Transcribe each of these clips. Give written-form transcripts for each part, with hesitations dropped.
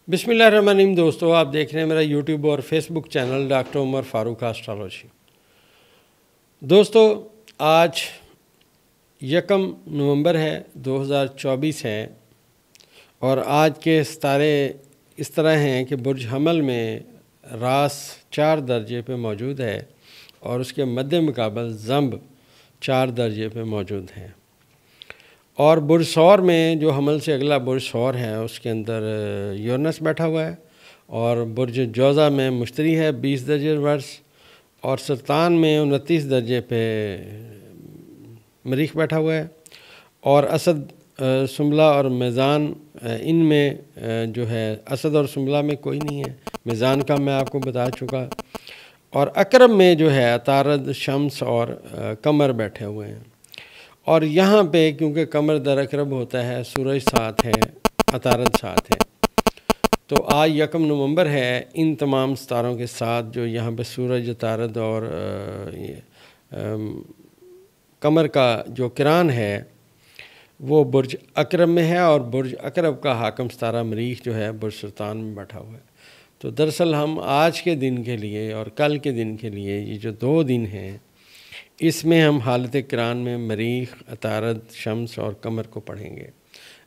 बिस्मिल्लाहिर्रहमानिर्रहीम। दोस्तों, आप देख रहे हैं मेरा यूट्यूब और Facebook channel doctor Umar Farooq astrology. दोस्तों, आज 1 नवंबर है, 2024 है और आज के सितारे इस तरह हैं कि बुर्ज हमल में रास 4 दर्जे पे मौजूद है और उसके मद्दे मुकाबल ज़ंब 4 दर्जे पे मौजूद हैं। और बुर्ज सौर में जो हमल से अगला बुर्ज सौर है उसके अंदर यूरेनस बैठा हुआ है और बुर्ज जोज़ा में मुश्तरी है 20 दर्जे वर्ष और सरतान में 29 दर्जे पे मरीख बैठा हुआ है और असद सुमला और मीज़ान इनमें जो है असद और सुमला में कोई नहीं है। मीज़ान का मैं आपको बता चुका। और अकरब में जो है अतारद शम्स और कमर बैठे हुए हैं और यहाँ पे क्योंकि कमर दर अकरब होता है, सूरज साथ है, अतारद साथ है, तो आज 1 नवंबर है। इन तमाम सितारों के साथ जो यहाँ पे सूरज, अतारद और कमर का जो किरान है वो बुर्ज अकरब में है और बुर्ज अकरब का हाकम सितारा मरीख जो है बुर्ज सरतान में बैठा हुआ है। तो दरअसल हम आज के दिन के लिए और कल के दिन के लिए ये जो 2 दिन हैं इसमें हम हालत किरान में मरीख, अतारद, शम्स और कमर को पढ़ेंगे।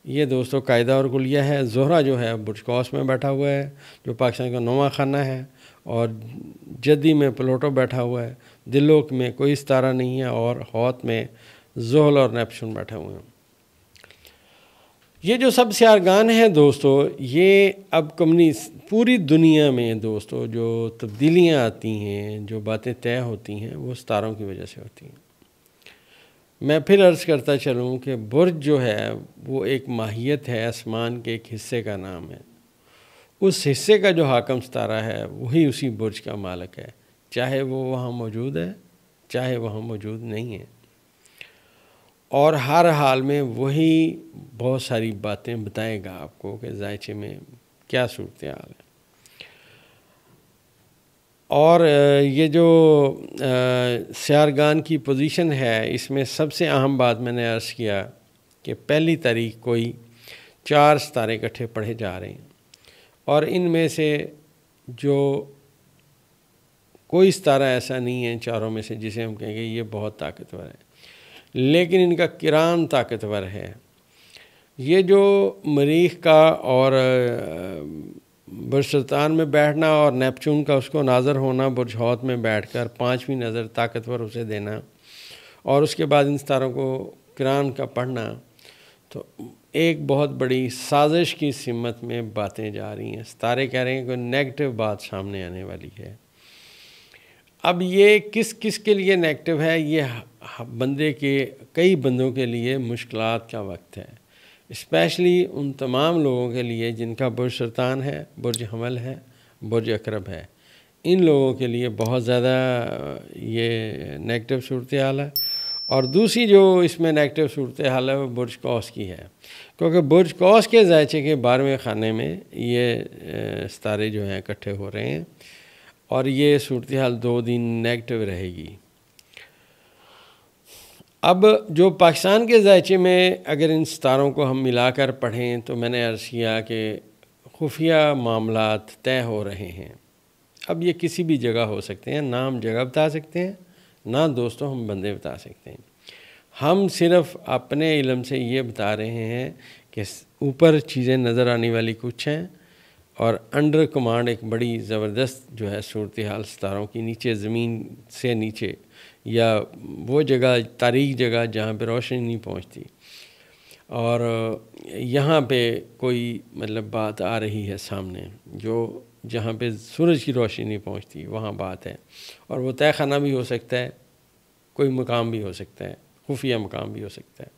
ये दोस्तों कायदा और गुलिया है। ज़ोहरा जो है बुर्ज कौस में बैठा हुआ है जो पाकिस्तान का 9वां खाना है और जद्दी में प्लूटो बैठा हुआ है। दिलोक में कोई सितारा नहीं है और हौत में ज़ुहल और नेपच्यून बैठे हुए हैं। ये जो सब सियारगान है दोस्तों, ये अब पूरी दुनिया में दोस्तों जो तब्दीलियाँ आती हैं, जो बातें तय होती हैं, वो सितारों की वजह से होती हैं। मैं फिर अर्ज़ करता चलूँ कि बुर्ज जो है वो एक माहियत है, आसमान के एक हिस्से का नाम है। उस हिस्से का जो हाकम सितारा है वही उसी बुर्ज का मालिक है, चाहे वो वहाँ मौजूद है चाहे वहाँ मौजूद नहीं है। और हर हाल में वही बहुत सारी बातें बताएगा आपको कि जायचे में क्या सूरत हाल है। और ये जो सियारगान की पोजीशन है इसमें सबसे अहम बात मैंने अर्ज़ किया कि पहली तारीख कोई 4 सितारे इकट्ठे पढ़े जा रहे हैं और इनमें से जो कोई सितारा ऐसा नहीं है चारों में से जिसे हम कहेंगे ये बहुत ताकतवर है, लेकिन इनका किरान ताकतवर है। ये जो मरीख का और बुर्ज सरतान में बैठना और नेपच्यून का उसको नाज़र होना बुर्ज हौत में बैठकर 5वीं नज़र ताकतवर उसे देना और उसके बाद इन सितारों को किरान का पढ़ना, तो एक बहुत बड़ी साजिश की सिमत में बातें जा रही हैं। सितारे कह रहे हैं कि नेगेटिव बात सामने आने वाली है। अब ये किस किस के लिए नेगेटिव है? ये बंदे के कई बंदों के लिए मुश्किलात का वक्त है, स्पेशली उन तमाम लोगों के लिए जिनका बुर्ज सरतान है, बुर्ज हमल है, बुर्ज अकरब है। इन लोगों के लिए बहुत ज़्यादा ये नेगेटिव सूरत हाल है। और दूसरी जो इसमें नेगेटिव सूरत हाल है वो बुर्ज कौस की है, क्योंकि बुर्ज कौस के जायचे के 12वें खाने में ये सितारे जो हैं इकट्ठे हो रहे हैं और ये सूरत हाल 2 दिन नेगेटिव रहेगी। अब जो पाकिस्तान के जायचे में अगर इन सितारों को हम मिलाकर पढ़ें तो मैंने अर्ज़ किया कि खुफिया मामलात तय हो रहे हैं। अब ये किसी भी जगह हो सकते हैं, ना हम जगह बता सकते हैं ना दोस्तों हम बंदे बता सकते हैं। हम सिर्फ़ अपने इल्म से ये बता रहे हैं कि ऊपर चीज़ें नज़र आने वाली कुछ हैं और अंडर कमांड एक बड़ी ज़बरदस्त जो है सूरत हाल सितारों की नीचे ज़मीन से नीचे या वो जगह तारीक जगह जहाँ पे रोशनी नहीं पहुँचती और यहाँ पे कोई मतलब बात आ रही है सामने, जो जहाँ पे सूरज की रोशनी नहीं पहुँचती वहाँ बात है। और वो तय खाना भी हो सकता है, कोई मकाम भी हो सकता है, खुफिया मकाम भी हो सकता है।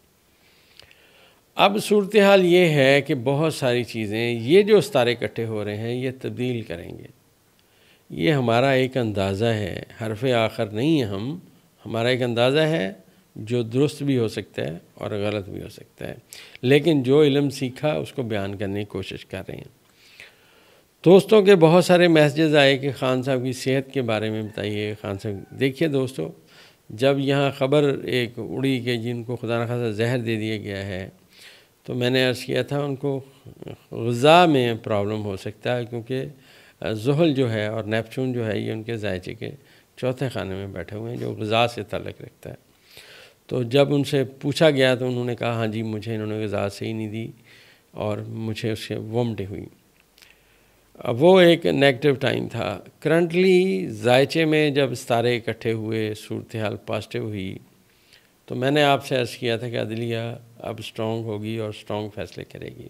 अब सूरत हाल ये है कि बहुत सारी चीज़ें ये जो सितारे इकट्ठे हो रहे हैं ये तब्दील करेंगे। ये हमारा एक अंदाज़ा है, हरफ आखिर नहीं है हमारा एक अंदाज़ा है जो दुरुस्त भी हो सकता है और गलत भी हो सकता है, लेकिन जो इल्म सीखा उसको बयान करने की कोशिश कर रहे हैं। दोस्तों के बहुत सारे मैसेजेस आए कि ख़ान साहब की सेहत के बारे में बताइए। ख़ान साहब देखिए दोस्तों, जब यहाँ ख़बर एक उड़ी कि जिनको खुदा न खासा जहर दे दिया गया है, तो मैंने अर्ज़ किया था उनको ग़िज़ा में प्रॉब्लम हो सकता है, क्योंकि ज़ुहल जो है और नेपचून जो है ये उनके जायचे के चौथे खाने में बैठे हुए हैं जो ग़िज़ा से ताल्लुक़ रखता है। तो जब उनसे पूछा गया तो उन्होंने कहा हाँ जी, मुझे इन्होंने ग़िज़ा सही नहीं दी और मुझे उससे वोमिटिंग हुई। अब वो एक नेगेटिव टाइम था। करंटली जायचे में जब सितारे इकट्ठे हुए, सूरत हाल पॉजिटिव हुई, तो मैंने आपसे अर्ज़ किया था कि अदलिया अब स्ट्रॉन्ग होगी और स्ट्रॉन्ग फ़ैसले करेगी।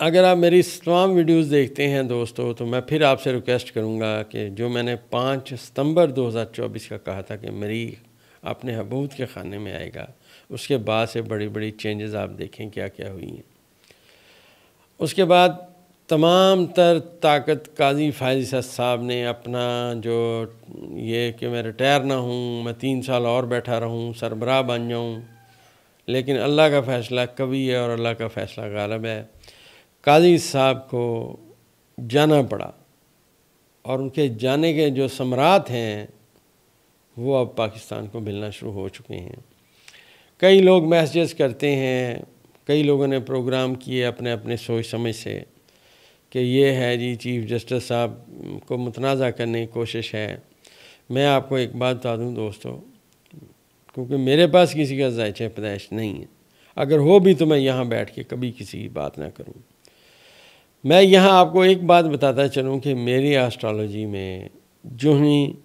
अगर आप मेरी तमाम वीडियोज़ देखते हैं दोस्तों, तो मैं फिर आपसे रिक्वेस्ट करूँगा कि जो मैंने 5 सितंबर 2024 का कहा था कि मरीख अपने हबूत के खाने में आएगा, उसके बाद से बड़ी बड़ी चेंजेस आप देखें क्या क्या हुई हैं। उसके बाद तमाम तर ताकत काजी फ़ायज़ साहब ने अपना जो ये कि मैं रिटायर ना हूँ, मैं 3 साल और बैठा रहूँ, सरबराह बन जाऊँ, लेकिन अल्लाह का फ़ैसला कवी है और अल्लाह का फ़ैसला गालिब है। काजी साहब को जाना पड़ा और उनके जाने के जो समरात हैं वो अब पाकिस्तान को मिलना शुरू हो चुके हैं। कई लोग मैसेजेस करते हैं, कई लोगों ने प्रोग्राम किए अपने अपने सोच समझ से कि ये है जी चीफ़ जस्टिस साहब को मुतनाज़ा करने की कोशिश है। मैं आपको एक बात बता दूँ दोस्तों, क्योंकि मेरे पास किसी का जायचे पैदाइश नहीं है, अगर हो भी तो मैं यहाँ बैठ के कभी किसी की बात ना करूँ। मैं यहाँ आपको एक बात बताता चलूँ कि मेरी एस्ट्रोलॉजी में जो ही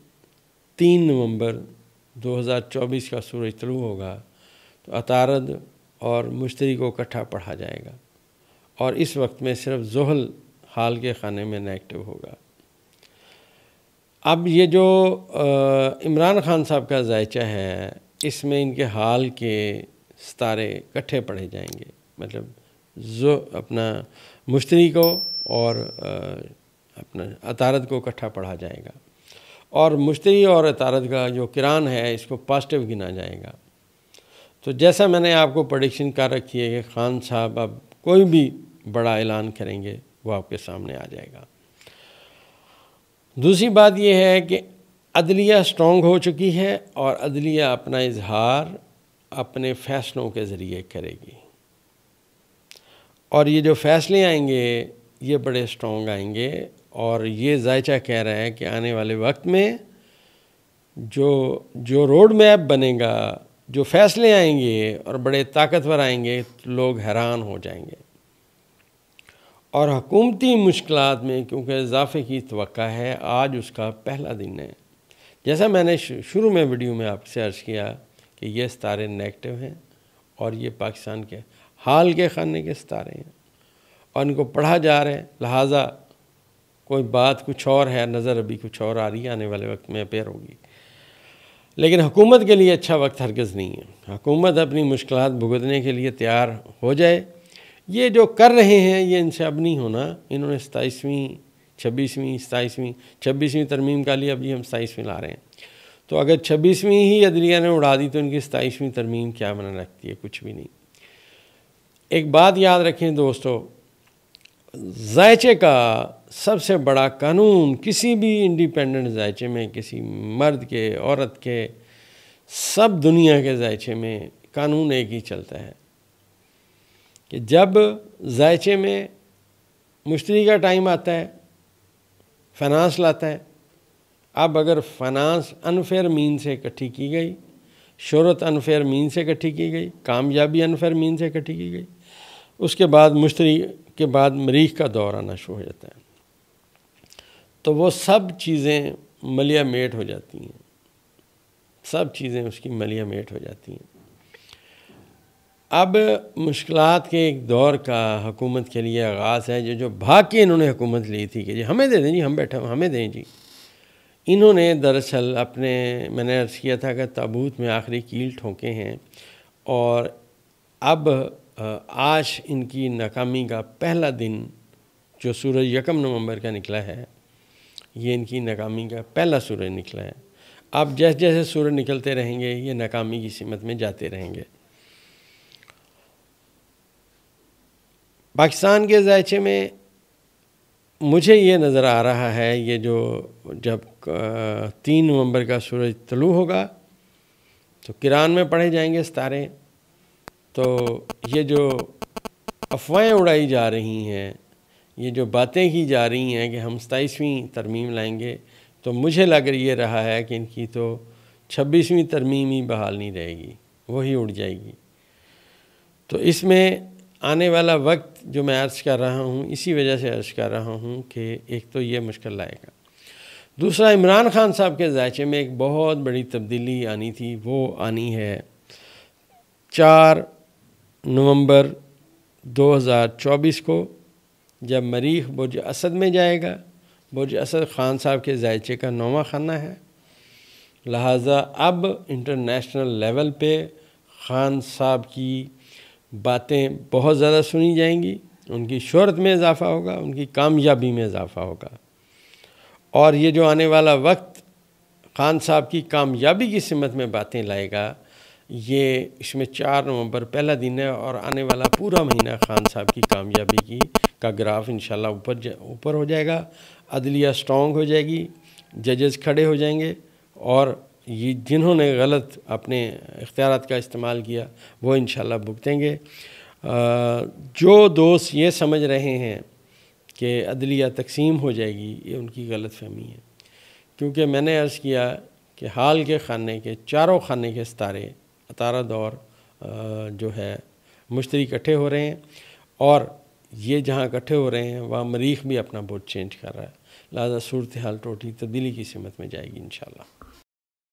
3 नवंबर 2024 का सूरज तलू होगा तो अतारद और मुश्तरी को इकट्ठा पढ़ा जाएगा और इस वक्त में सिर्फ ज़ुहल हाल के खाने में नेगेटिव होगा। अब ये जो इमरान खान साहब का जायचा है, इसमें इनके हाल के सितारे इकट्ठे पढ़े जाएंगे, मतलब जो अपना मुश्तरी को और अपना अतारद को इकट्ठा पढ़ा जाएगा और मुश्तरी और अतारद का जो किरान है इसको पॉजिटिव गिना जाएगा। तो जैसा मैंने आपको प्रेडिक्शन कर रखी है कि ख़ान साहब अब कोई भी बड़ा ऐलान करेंगे वो आपके सामने आ जाएगा। दूसरी बात यह है कि अदलिया स्ट्रॉन्ग हो चुकी है और अदलिया अपना इजहार अपने फ़ैसलों के ज़रिए करेगी और ये जो फ़ैसले आएंगे ये बड़े स्ट्रॉन्ग आएंगे और ये जायचा कह रहा है कि आने वाले वक्त में जो रोड मैप बनेगा, जो फ़ैसले आएंगे और बड़े ताकतवर आएंगे, तो लोग हैरान हो जाएंगे। और हुकूमती मुश्किलात में क्योंकि इजाफे की तवक्का है, आज उसका पहला दिन है। जैसा मैंने शुरू में वीडियो में आपसे अर्ज़ किया कि ये सितारे नेगेटिव हैं और ये पाकिस्तान के हाल के खाने के सितारे हैं और इनको पढ़ा जा रहा है, लिहाजा कोई बात कुछ और है, नज़र अभी कुछ और आ रही है, आने वाले वक्त में अपेयर होगी। लेकिन हुकूमत के लिए अच्छा वक्त हरगिज़ नहीं है। हुकूमत अपनी मुश्किलात भुगतने के लिए तैयार हो जाए। ये जो कर रहे हैं ये इनसे अब नहीं होना। इन्होंने 26वीं तरमीम का लिया, अभी हम 27वीं ला रहे हैं। तो अगर 26वीं ही अदलिया ने उड़ा दी तो इनकी 27वीं तरमीम क्या माना रखती है? कुछ भी नहीं। एक बात याद रखें दोस्तों, जायचे का सबसे बड़ा कानून किसी भी इंडिपेंडेंट जायचे में, किसी मर्द के, औरत के, सब दुनिया के जायचे में कानून एक ही चलता है कि जब जायचे में मुश्तरी का टाइम आता है, फाइनेंस लाता है। अब अगर फाइनेंस अनफेयर मीन से इकट्ठी की गई, शोहरत अनफेयर मीन से इकट्ठी की गई, कामयाबी अनफेयर मीन से इकट्ठी की गई, उसके बाद मुश्तरी के बाद मरीख का दौर आना शुरू हो जाता है, तो वो सब चीज़ें मलिया मेट हो जाती हैं, सब चीज़ें उसकी मलिया मेट हो जाती हैं। अब मुश्किलात के एक दौर का हुकूमत के लिए आगाज़ है। जो भाग के इन्होंने हुकूमत ली थी कि जी हमें दे दें, जी हम बैठे हमें दें जी, इन्होंने दरअसल अपने, मैंने अर्ज़ किया था कि ताबूत में आखिरी कील ठोके हैं और अब आज इनकी नाकामी का पहला दिन जो सूरज 1 नवंबर का निकला है, ये इनकी नाकामी का पहला सूरज निकला है। अब जैसे जैसे सूरज निकलते रहेंगे ये नाकामी की सिमत में जाते रहेंगे। पाकिस्तान के जायचे में मुझे ये नज़र आ रहा है ये जो जब 3 नवंबर का सूरज तलू होगा तो किरान में पढ़े जाएंगे सितारे। तो ये जो अफवाहें उड़ाई जा रही हैं, ये जो बातें की जा रही हैं कि हम 27वीं तरमीम लाएंगे, तो मुझे लग ये रहा है कि इनकी तो 26वीं तरमीम ही बहाल नहीं रहेगी, वही उड़ जाएगी। तो इसमें आने वाला वक्त जो मैं अर्ज़ कर रहा हूँ, इसी वजह से अर्ज़ कर रहा हूँ कि एक तो ये मुश्किल लाएगा। दूसरा, इमरान खान साहब के ज़ायचे में एक बहुत बड़ी तब्दीली आनी थी, वो आनी है 4 नवंबर 2024 को, जब मरीख बुर्ज असद में जाएगा। बुर्ज असद ख़ान साहब के ज़ायचे का 9वां खाना है, लिहाजा अब इंटरनेशनल लेवल पे ख़ान साहब की बातें बहुत ज़्यादा सुनी जाएंगी, उनकी शोहरत में इजाफ़ा होगा, उनकी कामयाबी में इजाफ़ा होगा। और ये जो आने वाला वक्त ख़ान साहब की कामयाबी की सिमत में बातें लाएगा, ये इसमें 4 नवंबर पहला दिन है और आने वाला पूरा महीना ख़ान साहब की कामयाबी का ग्राफ इंशाल्लाह ऊपर हो जाएगा। अदलिया स्ट्रॉन्ग हो जाएगी, जजेस खड़े हो जाएंगे और ये जिन्होंने गलत अपने इख्तियारात का इस्तेमाल किया वो इंशाल्लाह भुगतेंगे। जो दोस्त ये समझ रहे हैं कि अदलिया तकसीम हो जाएगी, ये उनकी गलत फहमी है, क्योंकि मैंने अर्ज़ किया कि हाल के खाने के चारों खाने के सितारे अतारा दौर जो है मुश्तरी इकट्ठे हो रहे हैं और ये जहाँ इकट्ठे हो रहे हैं वहाँ मरीख भी अपना बुर्ज चेंज कर रहा है, लिहाजा सूरत हाल टोटली तब्दीली की सिमत में जाएगी इंशाल्लाह।